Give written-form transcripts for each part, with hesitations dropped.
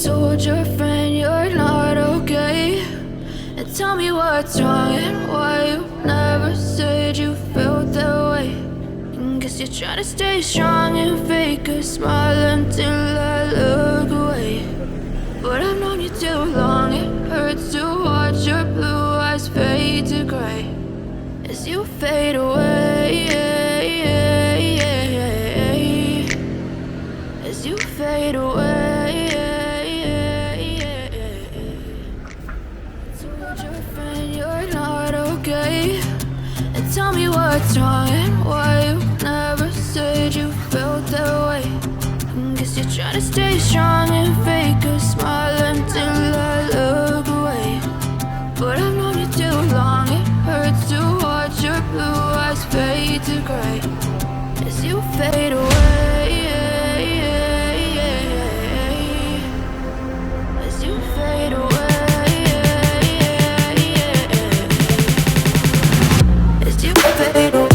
told your friend you're not okay? And tell me what's wrong and why you never said you felt that way. And guess you're trying to stay strong and fake a smile until I look away. But I've known you too long, it hurts to watch your blue eyes fade to gray as you fade away, as you fade away. Told your friend you're not okay, and tell me what's wrong and why you never said you felt that way. Guess you're trying to stay strong and fake a smile until I look away. But I've known you too long, it hurts to watch your blue eyes fade to gray as you fade away, as you fade away, as you fade away.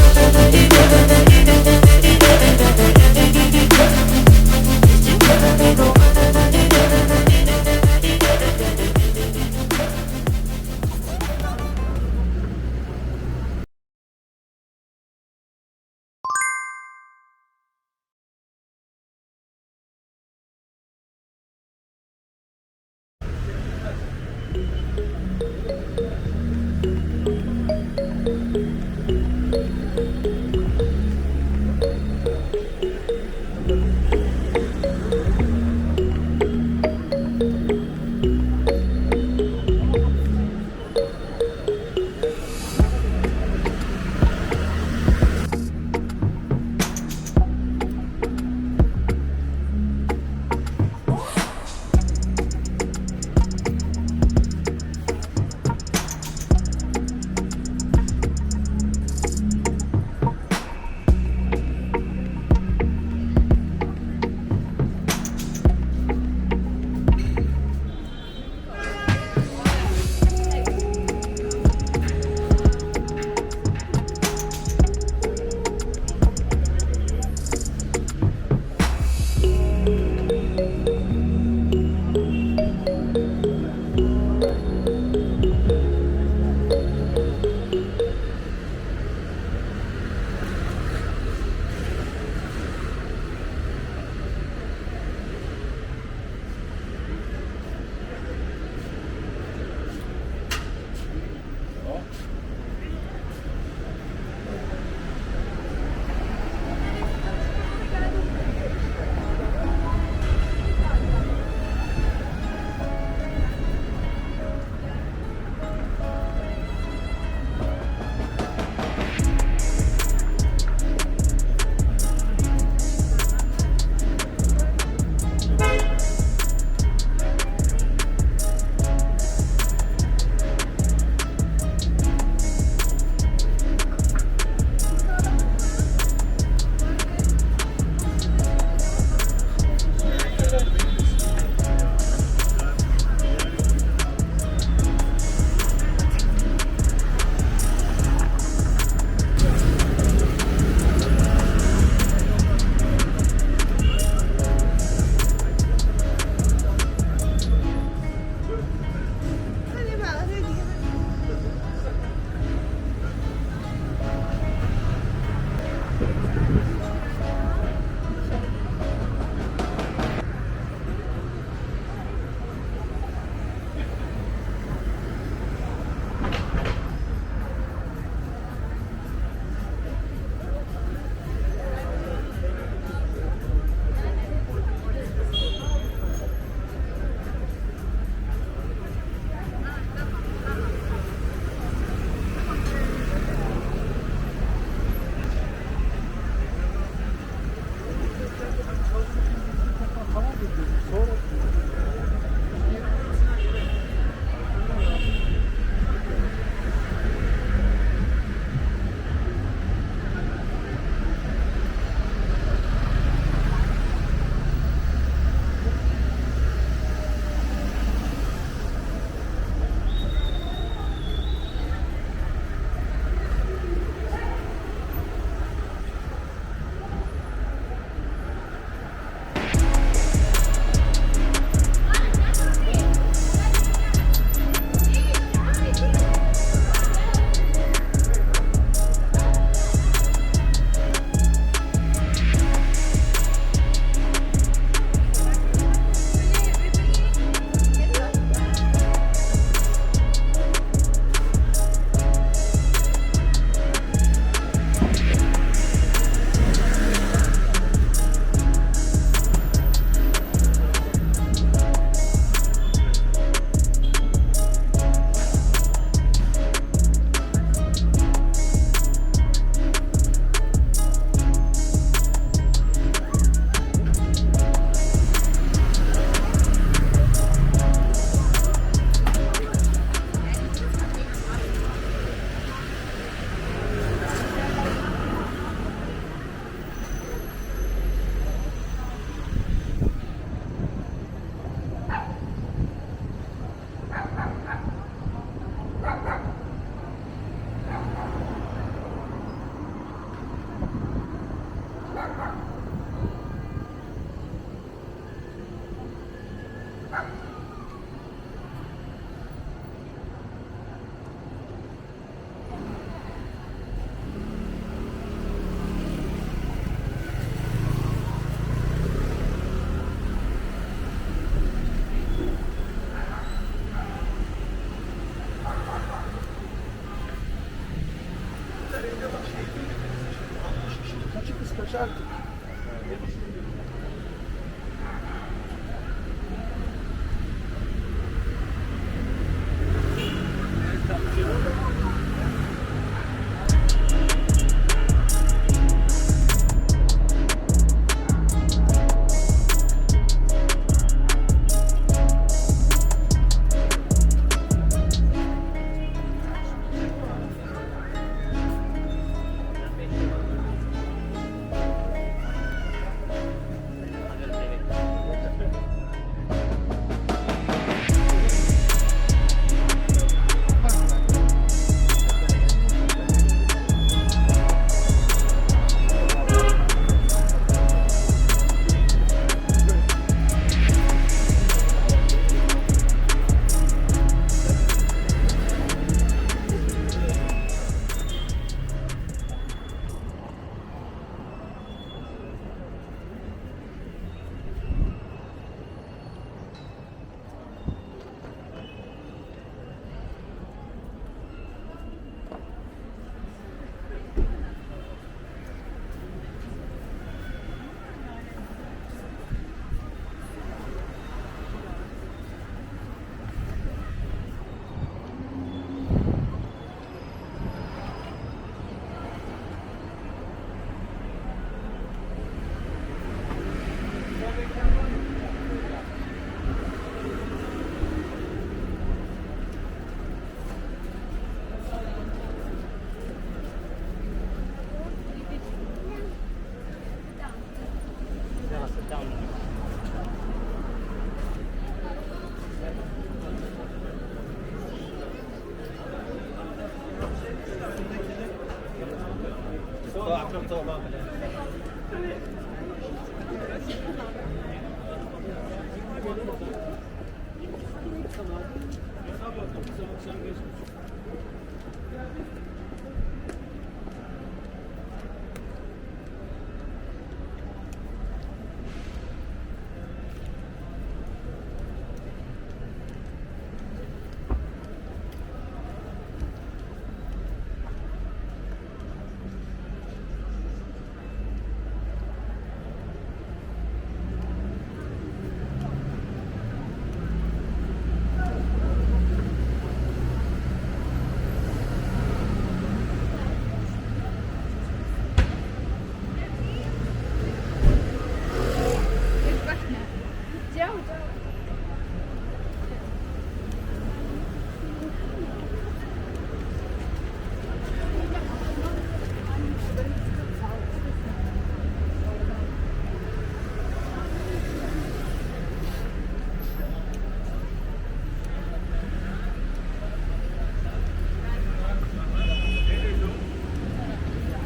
Kaçı kız kaç artık?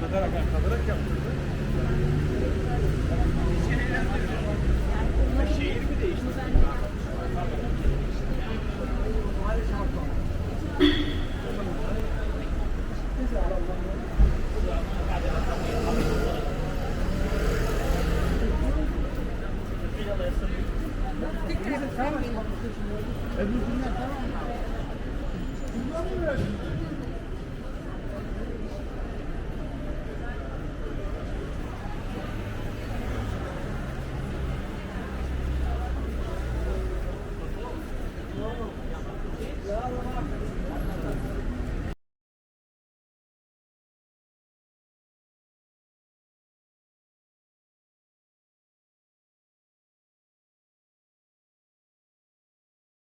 Kadarak yaptırdı. Şehir mi değişti? Öbür günler tamam mı?